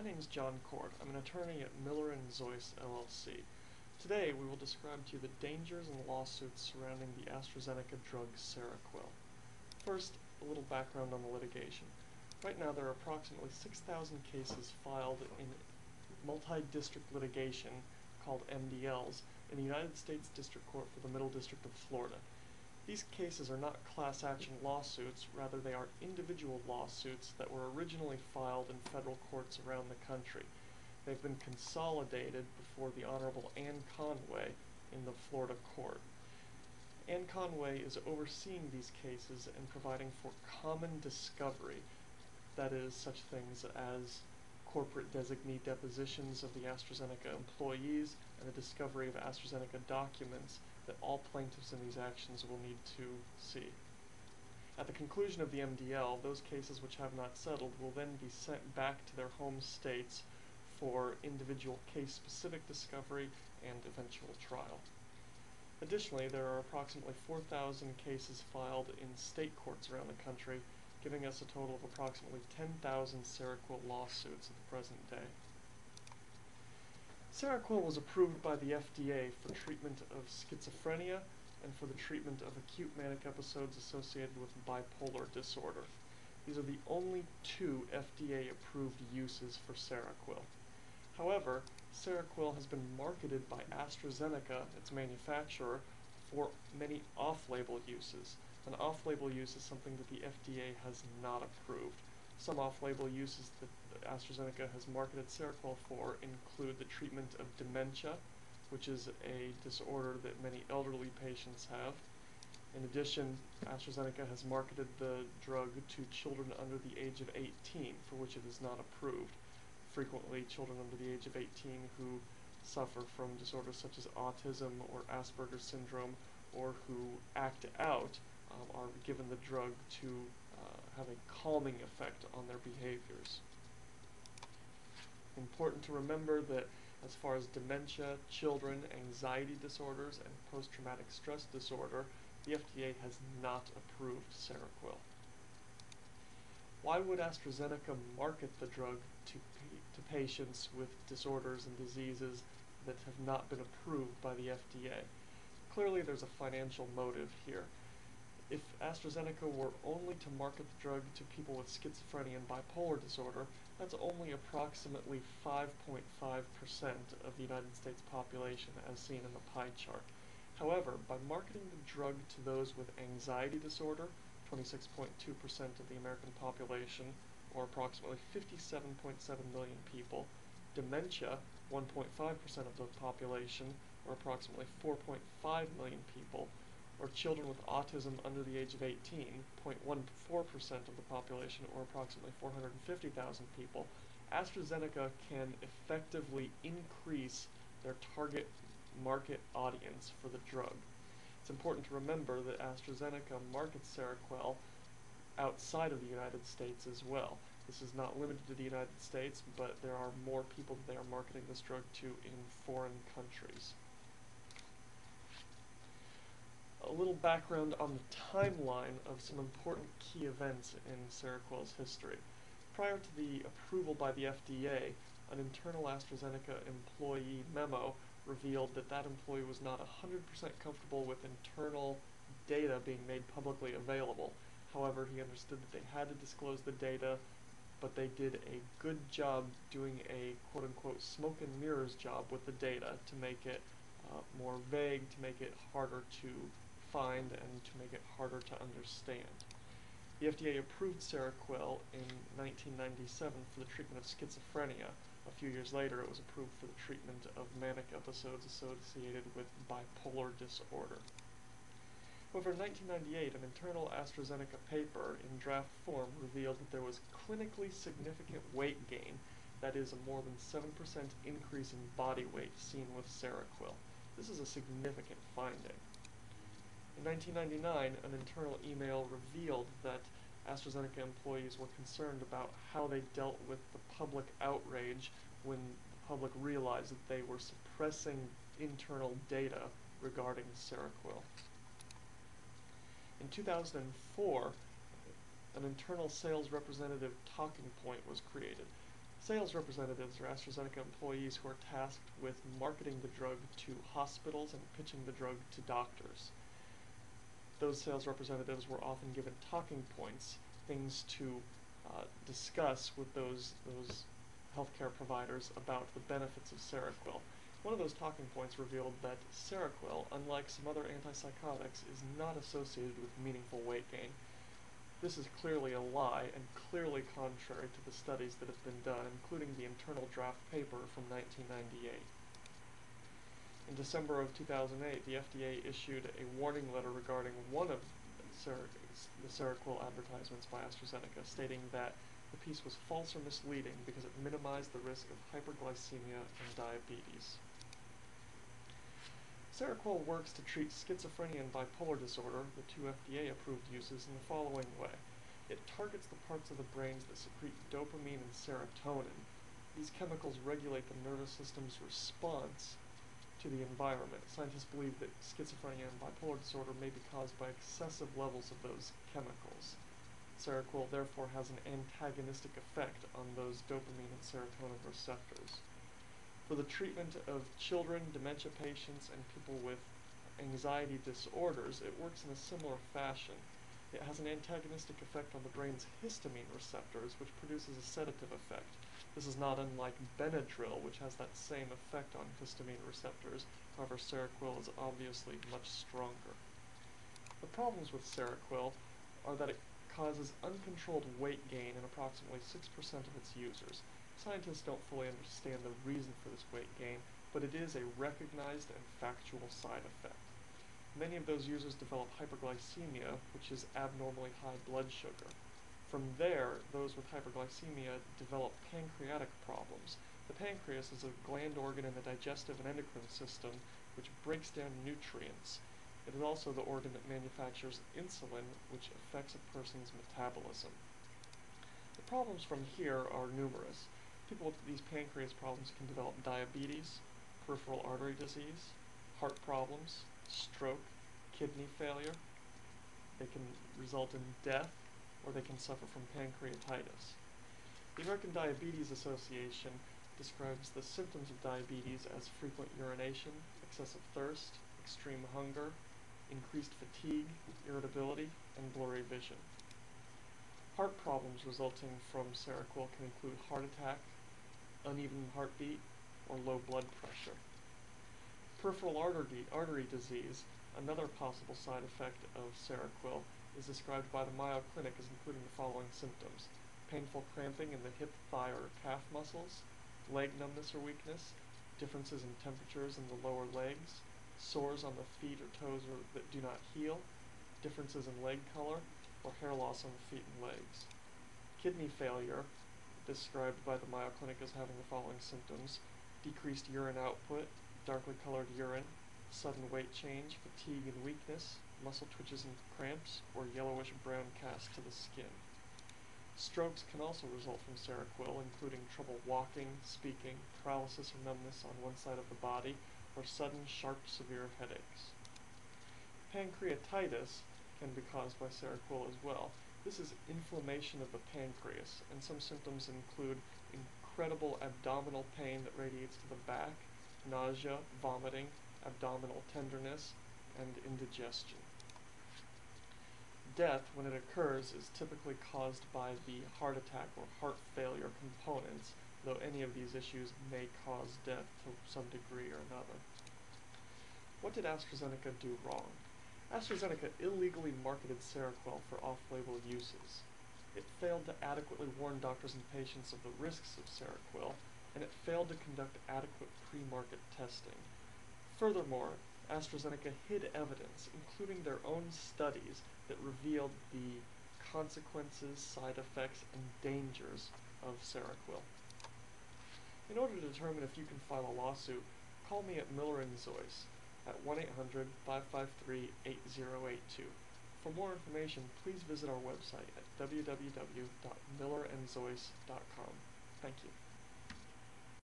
My name is John Cord. I'm an attorney at Miller & Zois, LLC. Today we will describe to you the dangers and lawsuits surrounding the AstraZeneca drug Seroquel. First, a little background on the litigation. Right now there are approximately 6,000 cases filed in multi-district litigation called MDLs in the United States District Court for the Middle District of Florida. These cases are not class action lawsuits, rather they are individual lawsuits that were originally filed in federal courts around the country. They've been consolidated before the Honorable Anne Conway in the Florida court. Anne Conway is overseeing these cases and providing for common discovery, that is, such things as corporate designee depositions of the AstraZeneca employees and the discovery of AstraZeneca documents that all plaintiffs in these actions will need to see. At the conclusion of the MDL, those cases which have not settled will then be sent back to their home states for individual case-specific discovery and eventual trial. Additionally, there are approximately 4,000 cases filed in state courts around the country, giving us a total of approximately 10,000 Seroquel lawsuits at the present day. Seroquel was approved by the FDA for treatment of schizophrenia and for the treatment of acute manic episodes associated with bipolar disorder. These are the only two FDA-approved uses for Seroquel. However, Seroquel has been marketed by AstraZeneca, its manufacturer, for many off-label uses. An off-label use is something that the FDA has not approved. Some off-label uses that AstraZeneca has marketed Seroquel for include the treatment of dementia, which is a disorder that many elderly patients have. In addition, AstraZeneca has marketed the drug to children under the age of 18, for which it is not approved. Frequently, children under the age of 18 who suffer from disorders such as autism or Asperger's syndrome or who act out are given the drug to have a calming effect on their behaviors. Important to remember that as far as dementia, children, anxiety disorders, and post-traumatic stress disorder, the FDA has not approved Seroquel. Why would AstraZeneca market the drug to patients with disorders and diseases that have not been approved by the FDA? Clearly there's a financial motive here. If AstraZeneca were only to market the drug to people with schizophrenia and bipolar disorder, that's only approximately 5.5% of the United States population as seen in the pie chart. However, by marketing the drug to those with anxiety disorder, 26.2% of the American population, or approximately 57.7 million people, dementia, 1.5% of the population, or approximately 4.5 million people, or children with autism under the age of 18, 0.14% of the population, or approximately 450,000 people, AstraZeneca can effectively increase their target market audience for the drug. It's important to remember that AstraZeneca markets Seroquel outside of the United States as well. This is not limited to the United States, but there are more people that they are marketing this drug to in foreign countries. A little background on the timeline of some important key events in Seroquel's history. Prior to the approval by the FDA, an internal AstraZeneca employee memo revealed that that employee was not 100% comfortable with internal data being made publicly available. However, he understood that they had to disclose the data, but they did a good job doing a quote-unquote smoke and mirrors job with the data to make it more vague, to make it harder to find, and to make it harder to understand. The FDA approved Seroquel in 1997 for the treatment of schizophrenia. A few years later, it was approved for the treatment of manic episodes associated with bipolar disorder. However, in 1998, an internal AstraZeneca paper in draft form revealed that there was clinically significant weight gain, that is, a more than 7% increase in body weight seen with Seroquel. This is a significant finding. In 1999, an internal email revealed that AstraZeneca employees were concerned about how they dealt with the public outrage when the public realized that they were suppressing internal data regarding Seroquel. In 2004, an internal sales representative talking point was created. Sales representatives are AstraZeneca employees who are tasked with marketing the drug to hospitals and pitching the drug to doctors. Those sales representatives were often given talking points, things to discuss with those healthcare providers about the benefits of Seroquel. One of those talking points revealed that Seroquel, unlike some other antipsychotics, is not associated with meaningful weight gain. This is clearly a lie and clearly contrary to the studies that have been done, including the internal draft paper from 1998. In December of 2008, the FDA issued a warning letter regarding one of the Seroquel advertisements by AstraZeneca, stating that the piece was false or misleading because it minimized the risk of hyperglycemia and diabetes. Seroquel works to treat schizophrenia and bipolar disorder, the two FDA-approved uses, in the following way. It targets the parts of the brain that secrete dopamine and serotonin. These chemicals regulate the nervous system's response to the environment. Scientists believe that schizophrenia and bipolar disorder may be caused by excessive levels of those chemicals. Seroquel therefore has an antagonistic effect on those dopamine and serotonin receptors. For the treatment of children, dementia patients, and people with anxiety disorders, it works in a similar fashion. It has an antagonistic effect on the brain's histamine receptors, which produces a sedative effect. This is not unlike Benadryl, which has that same effect on histamine receptors. However, Seroquel is obviously much stronger. The problems with Seroquel are that it causes uncontrolled weight gain in approximately 6% of its users. Scientists don't fully understand the reason for this weight gain, but it is a recognized and factual side effect. Many of those users develop hyperglycemia, which is abnormally high blood sugar. From there, those with hyperglycemia develop pancreatic problems. The pancreas is a gland organ in the digestive and endocrine system which breaks down nutrients. It is also the organ that manufactures insulin, which affects a person's metabolism. The problems from here are numerous. People with these pancreas problems can develop diabetes, peripheral artery disease, heart problems, stroke, kidney failure. They can result in death, or they can suffer from pancreatitis. The American Diabetes Association describes the symptoms of diabetes as frequent urination, excessive thirst, extreme hunger, increased fatigue, irritability, and blurry vision. Heart problems resulting from Seroquel can include heart attack, uneven heartbeat, or low blood pressure. Peripheral artery disease, another possible side effect of Seroquel, is described by the Mayo Clinic as including the following symptoms: painful cramping in the hip, thigh, or calf muscles, leg numbness or weakness, differences in temperatures in the lower legs, sores on the feet or toes that do not heal, differences in leg color, or hair loss on the feet and legs. Kidney failure, described by the Mayo Clinic as having the following symptoms: decreased urine output, darkly colored urine, sudden weight change, fatigue and weakness, muscle twitches and cramps, or yellowish-brown cast to the skin. Strokes can also result from Seroquel, including trouble walking, speaking, paralysis or numbness on one side of the body, or sudden, sharp, severe headaches. Pancreatitis can be caused by Seroquel as well. This is inflammation of the pancreas, and some symptoms include incredible abdominal pain that radiates to the back, nausea, vomiting, abdominal tenderness, and indigestion. Death, when it occurs, is typically caused by the heart attack or heart failure components, though any of these issues may cause death to some degree or another. What did AstraZeneca do wrong? AstraZeneca illegally marketed Seroquel for off-label uses. It failed to adequately warn doctors and patients of the risks of Seroquel, and it failed to conduct adequate pre-market testing. Furthermore, AstraZeneca hid evidence, including their own studies, that revealed the consequences, side effects, and dangers of Seroquel. In order to determine if you can file a lawsuit, call me at Miller & Zoyce at 1-800-553-8082. For more information, please visit our website at www.millerandzoyce.com. Thank you.